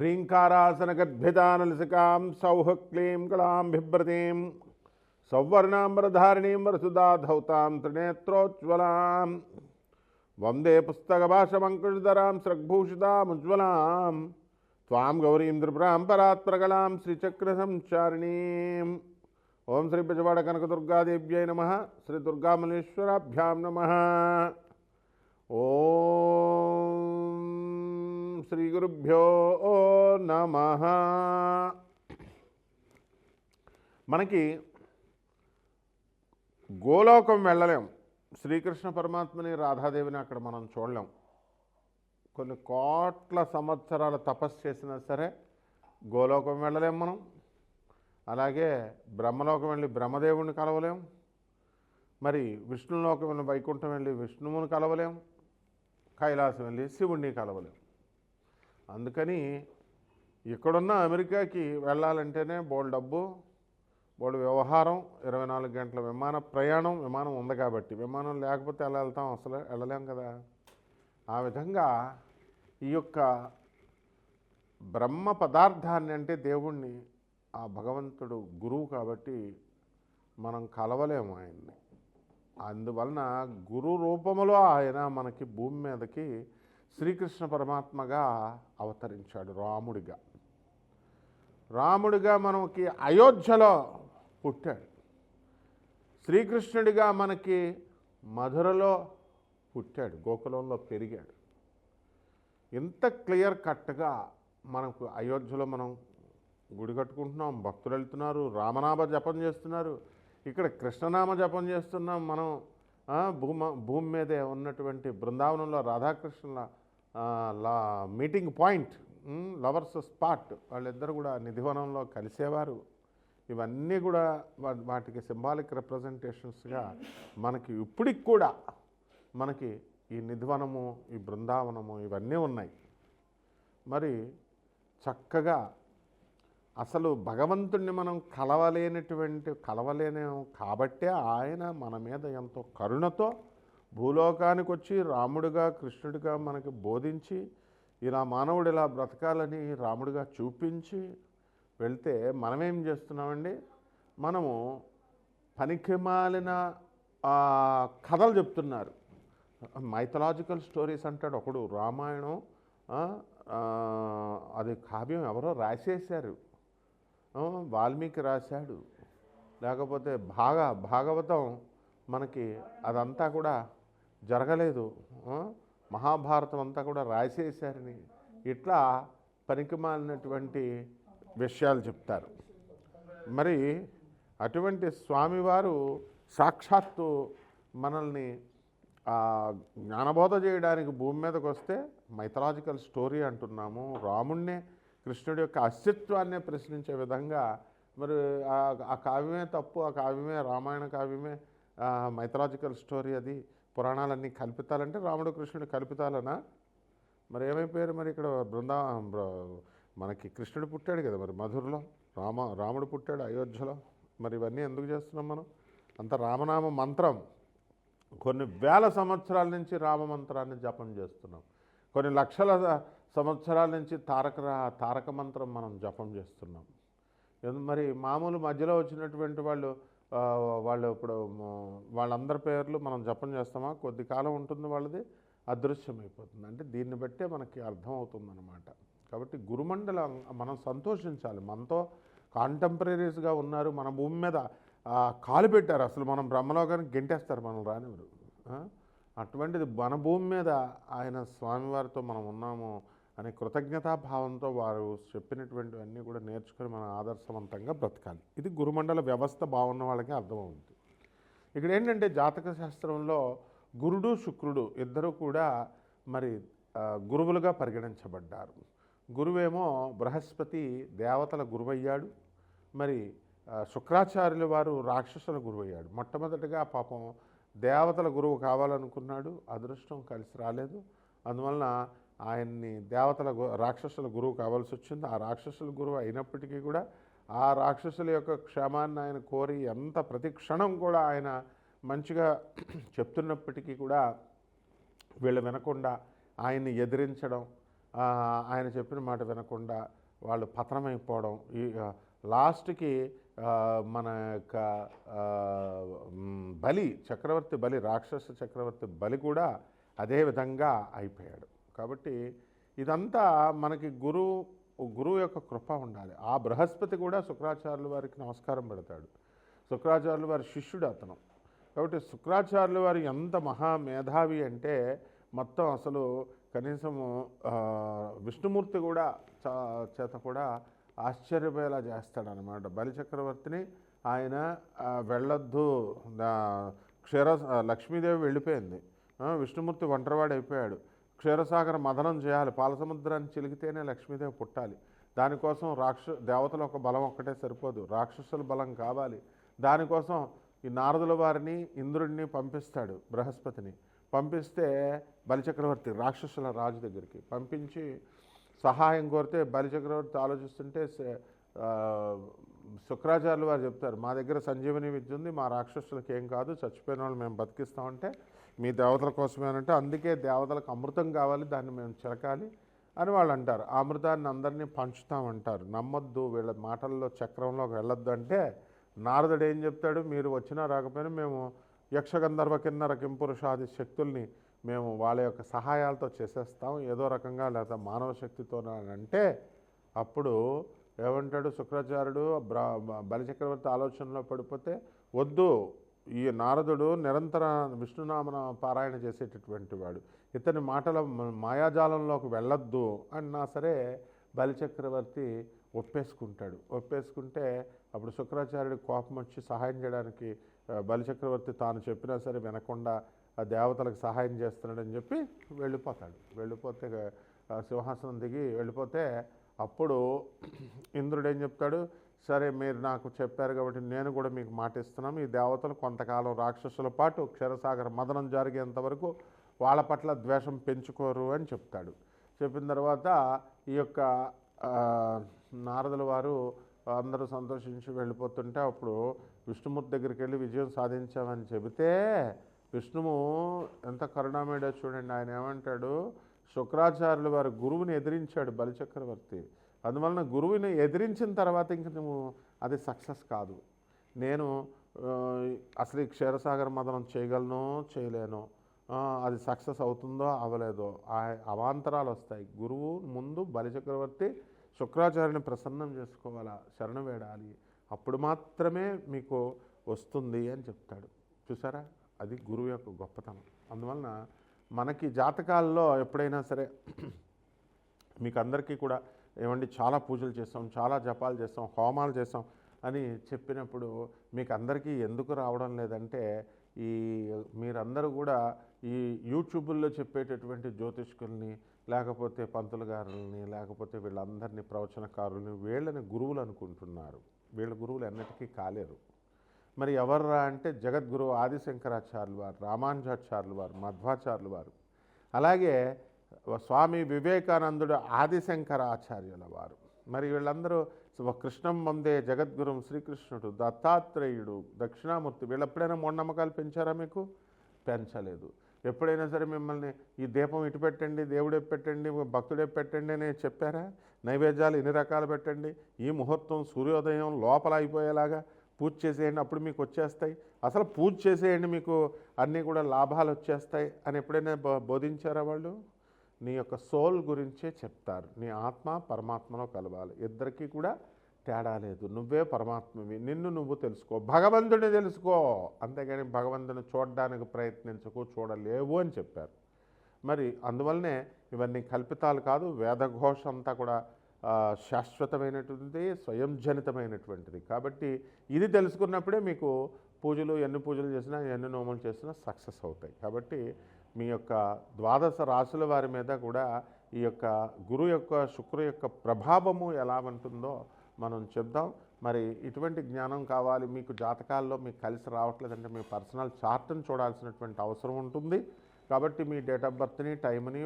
హ్రీంకారాసనగద్భితానలసికాం సౌః క్లీం కళాం బిభ్రతీం సౌవర్ణాంబరధారిణీం వరసుదాధౌతాం త్రినేత్రోజ్వలాం వందే పుస్తకభాషమంకుశధరాం స్రగ్భూషితాముజ్వలాం త్వాం గౌరీం త్రిపురాం పరాత్పరకలాం శ్రీచక్రసంచారిణీం. ఓం శ్రీ బెజవాడ కనకదుర్గాదేవ్యై నమః. శ్రీ దుర్గామల్లేశ్వరాభ్యాం నమః. ఓం శ్రీ గురుభ్యో నమః. మనకి గోలోకం వెళ్ళలేం. శ్రీకృష్ణ పరమాత్మని రాధాదేవిని అక్కడ మనం చూడలేం. కొన్ని కోట్ల సంవత్సరాల తపస్సు చేసినా సరే గోలోకం వెళ్ళలేం మనం. అలాగే బ్రహ్మలోకం వెళ్ళి బ్రహ్మదేవుని కలవలేం. మరి విష్ణులోకం వెళ్ళి వైకుంఠం వెళ్ళి విష్ణువుని కలవలేం. కైలాసం వెళ్ళి శివుణ్ణి కలవలేం. అందుకని ఇక్కడున్న అమెరికాకి వెళ్ళాలంటేనే బోల్డ్ డబ్బు, బోల్డ్ వ్యవహారం, 24 గంటల విమాన ప్రయాణం. విమానం ఉంది కాబట్టి, విమానం లేకపోతే ఎలా వెళ్తాం? అసలు వెళ్ళలేం కదా. ఆ విధంగా ఈ యొక్క బ్రహ్మ పదార్థాన్ని, అంటే దేవుణ్ణి, ఆ భగవంతుడు గురువు కాబట్టి మనం కలవలేము ఆయన్ని. అందువలన గురు రూపములో ఆయన మనకి భూమి మీదకి శ్రీకృష్ణ పరమాత్మగా అవతరించాడు. రాముడిగా మనకి అయోధ్యలో పుట్టాడు. శ్రీకృష్ణుడిగా మనకి మధురలో పుట్టాడు, గోకులంలో పెరిగాడు. ఇంత క్లియర్ కట్గా మనకు అయోధ్యలో మనం గుడి కట్టుకుంటున్నాం, భక్తులు వెళ్తున్నారు, రామనామ జపం చేస్తున్నారు, ఇక్కడ కృష్ణనామ జపం చేస్తున్నాం. మనం భూమి మీదే ఉన్నటువంటి బృందావనంలో రాధాకృష్ణుల మీటింగ్ పాయింట్, లవర్స్ స్పాట్, వాళ్ళిద్దరు కూడా నిధివనంలో కలిసేవారు. ఇవన్నీ కూడా వాటికి సింబాలిక్ రిప్రజెంటేషన్స్గా మనకి ఇప్పటికి కూడా మనకి ఈ నిధివనము, ఈ బృందావనము ఇవన్నీ ఉన్నాయి. మరి చక్కగా అసలు భగవంతుణ్ణి మనం కలవలేను కాబట్టే ఆయన మన మీద ఎంతో కరుణతో భూలోకానికి వచ్చి రాముడిగా కృష్ణుడిగా మనకి బోధించి, ఇలా మానవుడు ఇలా బ్రతకాలని రాముడిగా చూపించి వెళ్తే మనమేం చేస్తున్నామండి? మనము పనికిమాలిన కథలు చెప్తున్నారు. మైథలాజికల్ స్టోరీస్ అంటాడు ఒకడు. రామాయణం అది కావ్యం ఎవరో రాసేశారు, వాల్మీకి రాశాడు. లేకపోతే భాగవతం మనకి అదంతా కూడా జరగలేదు, మహాభారతం అంతా కూడా రాసేశారని ఇట్లా పనికిమాలినటువంటి విషయాలు చెప్తారు. మరి అటువంటి స్వామివారు సాక్షాత్తు మనల్ని జ్ఞానబోధ చేయడానికి భూమి మీదకి వస్తే మైథలాజికల్ స్టోరీ అంటున్నాము. రాముణ్ణే, కృష్ణుడి యొక్క అస్తిత్వాన్నే ప్రశ్నించే విధంగా మరి ఆ కావ్యమే తప్పు, ఆ కావ్యమే రామాయణ కావ్యమే మైథలాజికల్ స్టోరీ, అది పురాణాలన్నీ కల్పితాలంటే రాముడు కృష్ణుడు కల్పితాలనా? మరి ఏమైపోయారు? మరి ఇక్కడ మనకి కృష్ణుడు పుట్టాడు కదా, మరి మధురలో రాముడు పుట్టాడు అయోధ్యలో. మరి ఇవన్నీ ఎందుకు చేస్తున్నాం మనం? అంత రామనామ మంత్రం కొన్ని వేల సంవత్సరాల నుంచి రామమంత్రాన్ని జపం చేస్తున్నాం. కొన్ని లక్షల సంవత్సరాల నుంచి తారక మంత్రం మనం జపం చేస్తున్నాం. మరి మామూలు మధ్యలో వచ్చినటువంటి వాళ్ళు ఇప్పుడు వాళ్ళందరి పేర్లు మనం జపం చేస్తామా? కొద్ది కాలం ఉంటుంది, వాళ్ళది అదృశ్యమైపోతుంది. అంటే దీన్ని బట్టే మనకి అర్థమవుతుందన్నమాట. కాబట్టి గురుమండలం మనం సంతోషించాలి. మనతో కాంటెంపరీస్గా ఉన్నారు, మన భూమి మీద కాలు పెట్టారు. అసలు మనం బ్రహ్మలోకానికి గెంటేస్తారు, మనం రానివారు. అటువంటిది మన భూమి మీద ఆయన స్వామివారితో మనం ఉన్నాము అనే కృతజ్ఞతాభావంతో వారు చెప్పినటువంటివన్నీ కూడా నేర్చుకొని మనం ఆదర్శవంతంగా బ్రతకాలి. ఇది గురుమండల వ్యవస్థ బాగున్న వాళ్ళకి అర్థమవుతుంది. ఇక్కడ ఏంటంటే జాతక శాస్త్రంలో గురుడు శుక్రుడు ఇద్దరు కూడా మరి గురువులుగా పరిగణించబడ్డారు. గురువేమో బృహస్పతి దేవతల గురువయ్యాడు, మరి శుక్రాచార్యుల వారు రాక్షసుల గురువయ్యాడు. మొట్టమొదటిగా పాపం దేవతల గురువు కావాలనుకున్నాడు, అదృష్టం కలిసి రాలేదు. అందువలన ఆయన్ని రాక్షసుల గురువు కావాల్సి వచ్చింది. ఆ రాక్షసుల గురువు అయినప్పటికీ కూడా ఆ రాక్షసుల యొక్క క్షేమాన్ని ఆయన కోరి ఎంత ప్రతి క్షణం కూడా ఆయన మంచిగా చెప్తున్నప్పటికీ కూడా వీళ్ళు వినకుండా ఆయన్ని ఎదిరించడం, ఆయన చెప్పిన మాట వినకుండా వాళ్ళు పతనమైపోవడం, ఈ లాస్ట్కి మన యొక్క బలి చక్రవర్తి బలి, రాక్షస చక్రవర్తి బలి కూడా అదే విధంగా అయిపోయాడు. కాబట్టి ఇదంతా మనకి గురువు యొక్క కృప ఉండాలి. ఆ బృహస్పతి కూడా శుక్రాచార్యుల వారికి నమస్కారం పెడతాడు. శుక్రాచార్యుల వారి శిష్యుడు అతను. కాబట్టి శుక్రాచార్యుల వారు ఎంత మహామేధావి అంటే మొత్తం అసలు కనీసము విష్ణుమూర్తి కూడా చేత కూడా ఆశ్చర్యపోయేలా చేస్తాడనమాట. బలిచక్రవర్తిని ఆయన వెళ్ళొద్దు, లక్ష్మీదేవి వెళ్ళిపోయింది, విష్ణుమూర్తి ఒంటరివాడు అయిపోయాడు, క్షీరసాగర మదనం చేయాలి, పాలసముద్రాన్ని చిలికితేనే లక్ష్మీదేవి పుట్టాలి, దానికోసం దేవతల ఒక బలం ఒక్కటే సరిపోదు, రాక్షసుల బలం కావాలి. దానికోసం ఈ నారదుల వారిని ఇంద్రుడిని పంపిస్తాడు, బృహస్పతిని పంపిస్తే బలిచక్రవర్తి రాక్షసుల రాజు దగ్గరికి పంపించి సహాయం కోరితే బలిచక్రవర్తి ఆలోచిస్తుంటే శుక్రాచార్యులు వారు చెప్తారు, మా దగ్గర సంజీవని విద్య ఉంది, మా రాక్షసులకు ఏం కాదు, చచ్చిపోయిన వాళ్ళు మేము బతికిస్తామంటే మీ దేవతల కోసమేనంటే, అందుకే దేవతలకు అమృతం కావాలి, దాన్ని మేము చిలకాలి అని వాళ్ళు అంటారు. ఆ అమృతాన్ని అందరినీ పంచుతామంటారు. నమ్మొద్దు, వీళ్ళ మాటల్లో చక్రంలోకి వెళ్ళొద్దు అంటే నారదుడు ఏం చెప్తాడు, మీరు వచ్చినా రాకపోయినా మేము యక్షగంధర్వ కిన్నర కింపురుషాది శక్తుల్ని మేము వాళ్ళ యొక్క సహాయాలతో చేసేస్తాం ఏదో రకంగా, లేదా మానవ శక్తితో అంటే అప్పుడు ఏమంటాడు శుక్రాచార్యుడు, బలిచక్రవర్తి ఆలోచనలో పడిపోతే, వద్దు, ఈ నారదుడు నిరంతర విష్ణునామన పారాయణ చేసేటటువంటి వాడు, ఇతని మాటల మాయాజాలంలోకి వెళ్ళొద్దు అన్నా సరే బలిచక్రవర్తి ఒప్పేసుకుంటాడు. ఒప్పేసుకుంటే అప్పుడు శుక్రాచార్యుడి కోపం వచ్చి సహాయం చేయడానికి బలిచక్రవర్తి తాను చెప్పినా సరే వినకుండా ఆ దేవతలకు సహాయం చేస్తున్నాడని చెప్పి వెళ్ళిపోతాడు. వెళ్ళిపోతే సింహాసనం దిగి వెళ్ళిపోతే అప్పుడు ఇంద్రుడు ఏం చెప్తాడు, సరే మీరు నాకు చెప్పారు కాబట్టి నేను కూడా మీకు మాట ఇస్తున్నాను, ఈ దేవతలు కొంతకాలం రాక్షసుల పాటు క్షీరసాగర మదనం జరిగేంత వరకు వాళ్ళ పట్ల ద్వేషం పెంచుకోరు అని చెప్తాడు. చెప్పిన తర్వాత ఈ యొక్క నారదుల వారు అందరూ సంతోషించి వెళ్ళిపోతుంటే అప్పుడు విష్ణుమూర్తి దగ్గరికి వెళ్ళి విజయం సాధించామని చెబితే విష్ణువు ఎంత కరుణామయుడో చూడండి. ఆయన ఏమంటాడు, శుక్రాచార్యుల వారి గురువుని ఎదిరించాడు బలిచక్రవర్తి, అందువలన గురువుని ఎదిరించిన తర్వాత ఇంక నువ్వు అది సక్సెస్ కాదు, నేను అసలు ఈ క్షీరసాగర మదనం చేయగలను చేయలేను, అది సక్సెస్ అవుతుందో అవ్వలేదో, అవాంతరాలు వస్తాయి. గురువు ముందు బలిచక్రవర్తి శుక్రాచార్యుని ప్రసన్నం చేసుకోవాలా, శరణు వేడాలి, అప్పుడు మాత్రమే మీకు వస్తుంది అని చెప్తాడు. చూసారా, అది గురువు యొక్క గొప్పతనం. అందువలన మనకి జాతకాల్లో ఎప్పుడైనా సరే మీకు అందరికీ కూడా ఏమండి చాలా పూజలు చేస్తాం, చాలా జపాలు చేస్తాం, హోమాలు చేస్తాం అని చెప్పినప్పుడు మీకు అందరికీ ఎందుకు రావడం లేదంటే, ఈ మీరందరూ కూడా ఈ యూట్యూబుల్లో చెప్పేటటువంటి జ్యోతిష్కుల్ని, లేకపోతే పంతులు గారుల్ని, లేకపోతే వీళ్ళందరినీ ప్రవచనకారుల్ని, వీళ్ళని గురువులు అనుకుంటున్నారు. వీళ్ళ గురువులు ఎన్నటికీ కాలేరు. మరి ఎవర్రా అంటే జగద్గురువు ఆదిశంకరాచార్యులు వారు, రామానుజాచార్యులు వారు, మధ్వాచార్యులు వారు, అలాగే స్వామి వివేకానందుడు ఆదిశంకరాచార్యుల వారు. మరి వీళ్ళందరూ కృష్ణం వందే జగద్గురుం శ్రీకృష్ణుడు, దత్తాత్రేయుడు, దక్షిణామూర్తి, వీళ్ళు ఎప్పుడైనా మూఢనమ్మకాలు పెంచారా మీకు? పెంచలేదు. ఎప్పుడైనా సరే మిమ్మల్ని ఈ దీపం ఇటు పెట్టండి, దేవుడే పెట్టండి, భక్తుడే పెట్టండి అని చెప్పారా? నైవేద్యాలు ఇన్ని రకాలు పెట్టండి, ఈ ముహూర్తం సూర్యోదయం లోపల అయిపోయేలాగా పూజ చేసేయండి, అప్పుడు మీకు వచ్చేస్తాయి, అసలు పూజ చేసేయండి మీకు అన్నీ కూడా లాభాలు వచ్చేస్తాయి అని ఎప్పుడైనా బోధించారా వాళ్ళు? నీ యొక్క సోల్ గురించే చెప్తారు. నీ ఆత్మ పరమాత్మలో కలవాలి, ఇద్దరికీ కూడా తేడా లేదు. నువ్వే పరమాత్మవి, నిన్ను నువ్వు తెలుసుకో, భగవంతుడిని తెలుసుకో, అంతేగాని భగవంతుని చూడడానికి ప్రయత్నించకు, చూడలేవు అని చెప్పారు. మరి అందువల్లనే ఇవన్నీ కల్పితాలు కాదు, వేదఘోష అంతా కూడా శాశ్వతమైనటువంటిది, స్వయం జనితమైనటువంటిది. కాబట్టి ఇది తెలుసుకున్నప్పుడే మీకు పూజలు ఎన్ని పూజలు చేసినా ఎన్ని నోములు చేసినా సక్సెస్ అవుతాయి. కాబట్టి మీ యొక్క ద్వాదశ రాశుల వారి మీద కూడా ఈ యొక్క గురు యొక్క శుక్రు యొక్క ప్రభావము ఎలా ఉంటుందో మనం చెప్దాం. మరి ఇటువంటి జ్ఞానం కావాలి మీకు, జాతకాల్లో మీకు కలిసి రావట్లేదంటే మీ పర్సనల్ చార్ట్ని చూడాల్సినటువంటి అవసరం ఉంటుంది. కాబట్టి మీ డేట్ ఆఫ్ బర్త్ని, టైంని,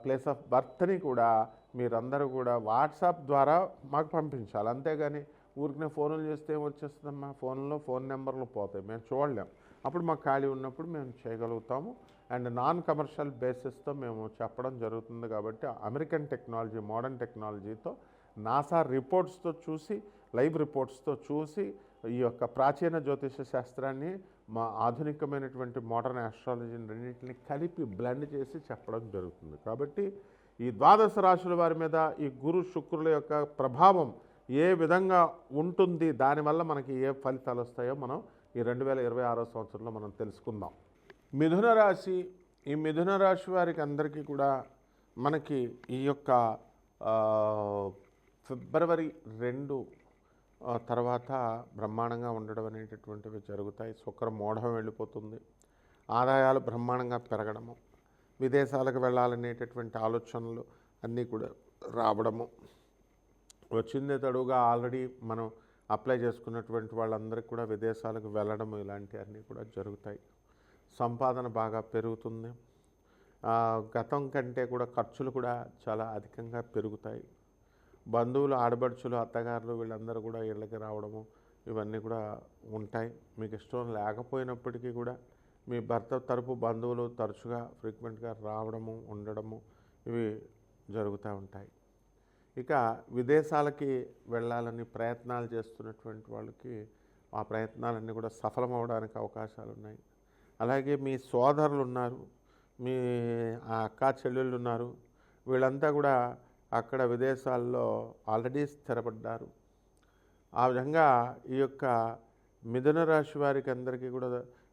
ప్లేస్ ఆఫ్ బర్త్ని కూడా మీరందరూ కూడా వాట్సాప్ ద్వారా మాకు పంపించాలి. అంతేగాని ఊరికనే ఫోన్లు చేస్తే ఏమొచ్చేస్తుందమ్మా, ఫోన్లో ఫోన్ నెంబర్లు పోతాయి, మేము చూడలేం. అప్పుడు మాకు ఖాళీ ఉన్నప్పుడు మేము చేయగలుగుతాము. అండ్ నాన్ కమర్షియల్ బేసిస్తో మేము చెప్పడం జరుగుతుంది. కాబట్టి అమెరికన్ టెక్నాలజీ, మోడర్న్ టెక్నాలజీతో నాసా రిపోర్ట్స్తో చూసి, లైవ్ రిపోర్ట్స్తో చూసి ఈ యొక్క ప్రాచీన జ్యోతిష శాస్త్రాన్ని మా ఆధునికమైనటువంటి మోడర్న్ ఆస్ట్రాలజీని రెండింటిని కలిపి బ్లెండ్ చేసి చెప్పడం జరుగుతుంది. కాబట్టి ఈ ద్వాదశ రాశుల వారి మీద ఈ గురు శుక్రుల యొక్క ప్రభావం ఏ విధంగా ఉంటుంది, దానివల్ల మనకి ఏ ఫలితాలు వస్తాయో మనం ఈ 2026 సంవత్సరంలో మనం తెలుసుకుందాం. మిథున రాశి, ఈ మిథున రాశి వారికి అందరికీ కూడా మనకి ఈ యొక్క ఫిబ్రవరి 2 తర్వాత బ్రహ్మాండంగా ఉండడం అనేటటువంటివి జరుగుతాయి. శుక్రం మోఢం వెళ్ళిపోతుంది, ఆదాయాలు బ్రహ్మాండంగా పెరగడము, విదేశాలకు వెళ్ళాలనేటటువంటి ఆలోచనలు అన్నీ కూడా రావడము, వచ్చిందే తడుగా ఆల్రెడీ మనం అప్లై చేసుకున్నటువంటి వాళ్ళందరికీ కూడా విదేశాలకు వెళ్ళడము, ఇలాంటివన్నీ కూడా జరుగుతాయి. సంపాదన బాగా పెరుగుతుంది. గతం కంటే కూడా ఖర్చులు కూడా చాలా అధికంగా పెరుగుతాయి. బంధువులు, ఆడబడుచులు, అత్తగారులు వీళ్ళందరూ కూడా ఇళ్ళకి రావడము ఇవన్నీ కూడా ఉంటాయి. మీకు ఇష్టం లేకపోయినప్పటికీ కూడా మీ భర్త తరపు బంధువులు తరచుగా ఫ్రీక్వెంట్గా రావడము, ఉండడము ఇవి జరుగుతూ ఉంటాయి. ఇక విదేశాలకి వెళ్ళాలని ప్రయత్నాలు చేస్తున్నటువంటి వాళ్ళకి ఆ ప్రయత్నాలన్నీ కూడా సఫలం అవడానికి అవకాశాలు ఉన్నాయి. అలాగే మీ సోదరులు ఉన్నారు, మీ అక్క చెల్లెళ్ళు ఉన్నారు, వీళ్ళంతా కూడా అక్కడ విదేశాల్లో ఆల్రెడీ స్థిరపడ్డారు. ఆ విధంగా ఈ యొక్క మిథున రాశి వారికి అందరికీ కూడా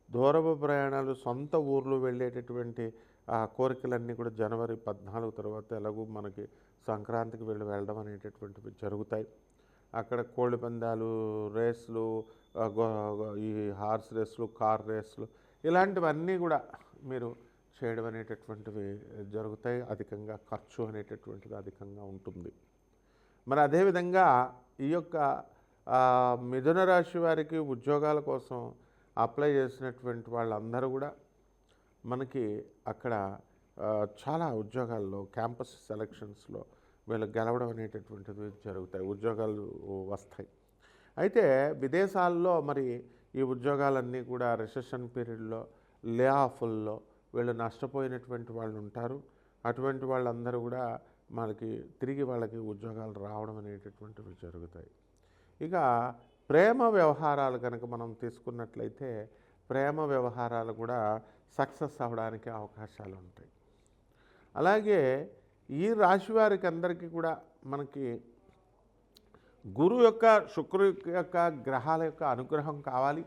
దూరపు ప్రయాణాలు, సొంత ఊర్లు వెళ్ళేటటువంటి కోరికలన్నీ కూడా జనవరి 14 తర్వాత ఎలాగూ మనకి సంక్రాంతికి వెళ్ళడం అనేటటువంటివి జరుగుతాయి. అక్కడ కోళ్ళ పందాలు, రేసులు, ఈ హార్స్ రేసులు, కార్ రేసులు ఇలాంటివన్నీ కూడా మీరు చేయడం అనేటటువంటివి జరుగుతాయి. అధికంగా ఖర్చు అనేటటువంటిది అధికంగా ఉంటుంది. మరి అదేవిధంగా ఈ యొక్క మిథున రాశి వారికి ఉద్యోగాల కోసం అప్లై చేసినటువంటి వాళ్ళందరూ కూడా మనకి అక్కడ చాలా ఉద్యోగాల్లో క్యాంపస్ సెలక్షన్స్లో వీళ్ళు గెలవడం అనేటటువంటివి జరుగుతాయి, ఉద్యోగాలు వస్తాయి. అయితే విదేశాల్లో మరి ఈ ఉద్యోగాలన్నీ కూడా రిసెషన్ పీరియడ్లో, లే ఆఫ్ల్లో వీళ్ళు నష్టపోయినటువంటి వాళ్ళు ఉంటారు. అటువంటి వాళ్ళందరూ కూడా మనకి తిరిగి వాళ్ళకి ఉద్యోగాలు రావడం అనేటటువంటివి జరుగుతాయి. ఇక ప్రేమ వ్యవహారాలు కనుక మనం తీసుకున్నట్లయితే ప్రేమ వ్యవహారాలు కూడా సక్సెస్ అవ్వడానికి అవకాశాలు ఉంటాయి. అలాగే ఈ రాశి వారికి అందరికీ కూడా మనకి గురు యొక్క, శుక్రు యొక్క గ్రహాల యొక్క అనుగ్రహం కావాలి.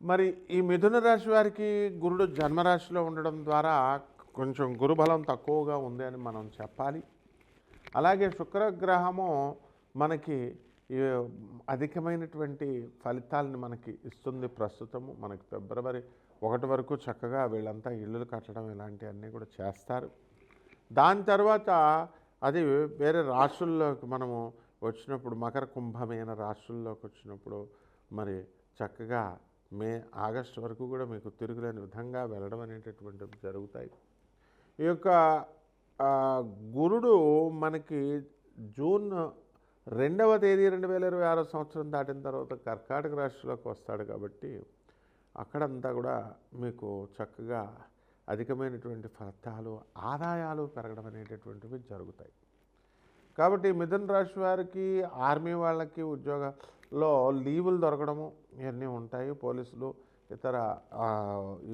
మరి ఈ మిథున రాశి వారికి గురుడు జన్మరాశిలో ఉండడం ద్వారా కొంచెం గురుబలం తక్కువగా ఉంది అని మనం చెప్పాలి. అలాగే శుక్రగ్రహము మనకి అధికమైనటువంటి ఫలితాలను మనకి ఇస్తుంది. ప్రస్తుతము మనకి ఫిబ్రవరి 1 వరకు చక్కగా వీళ్ళంతా ఇళ్ళు కట్టడం ఇలాంటివన్నీ కూడా చేస్తారు. దాని తర్వాత అది వేరే రాశుల్లోకి మనము వచ్చినప్పుడు, మకర కుంభమైన రాశుల్లోకి వచ్చినప్పుడు మరి చక్కగా ఆగస్టు వరకు కూడా మీకు తిరుగులేని విధంగా వెళ్ళడం అనేటటువంటివి జరుగుతాయి. ఈ యొక్క గురుడు మనకి జూన్ 2వ తేదీ 2026 సంవత్సరం దాటిన తర్వాత కర్కాటక రాశిలోకి వస్తాడు. కాబట్టి అక్కడంతా కూడా మీకు చక్కగా అధికమైనటువంటి ఫలితాలు, ఆదాయాలు పెరగడం అనేటటువంటివి జరుగుతాయి. కాబట్టి మిథున రాశి వారికి, ఆర్మీ వాళ్ళకి ఉద్యోగాల్లో లీవులు దొరకడము ఇవన్నీ ఉంటాయి. పోలీసులు, ఇతర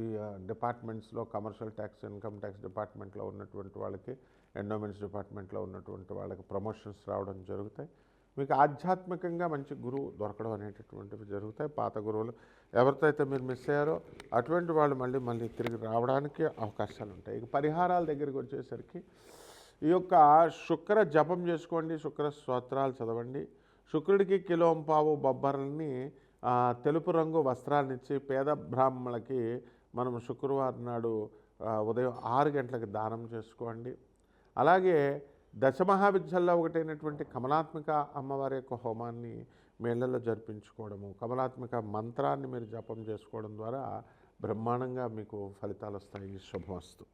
ఈ డిపార్ట్మెంట్స్లో, కమర్షియల్ ట్యాక్స్, ఇన్కమ్ ట్యాక్స్ డిపార్ట్మెంట్లో ఉన్నటువంటి వాళ్ళకి, ఎండోమెంట్స్ డిపార్ట్మెంట్లో ఉన్నటువంటి వాళ్ళకి ప్రమోషన్స్ రావడం జరుగుతాయి. మీకు ఆధ్యాత్మికంగా మంచి గురువు దొరకడం అనేటటువంటివి జరుగుతాయి. పాత గురువులు ఎవరితో అయితే మీరు మిస్ అయ్యారో అటువంటి వాళ్ళు మళ్ళీ తిరిగి రావడానికి అవకాశాలు ఉంటాయి. ఇక పరిహారాల దగ్గరికి వచ్చేసరికి ఈ యొక్క శుక్ర జపం చేసుకోండి, శుక్ర స్తోత్రాలు చదవండి. శుక్రుడికి కిలోంపావు బొబ్బర్లని తెలుపు రంగు వస్త్రాలనిచ్చి పేద బ్రాహ్మణులకి మనం శుక్రవారం నాడు ఉదయం 6 గంటలకు దానం చేసుకోండి. అలాగే దశమహావిద్యల్లో ఒకటైనటువంటి కమలాత్మిక అమ్మవారి యొక్క హోమాన్ని మీ ఇళ్లలో జరిపించుకోవడము, కమలాత్మిక మంత్రాన్ని మీరు జపం చేసుకోవడం ద్వారా బ్రహ్మాండంగా మీకు ఫలితాలు వస్తాయి. శుభమస్తు.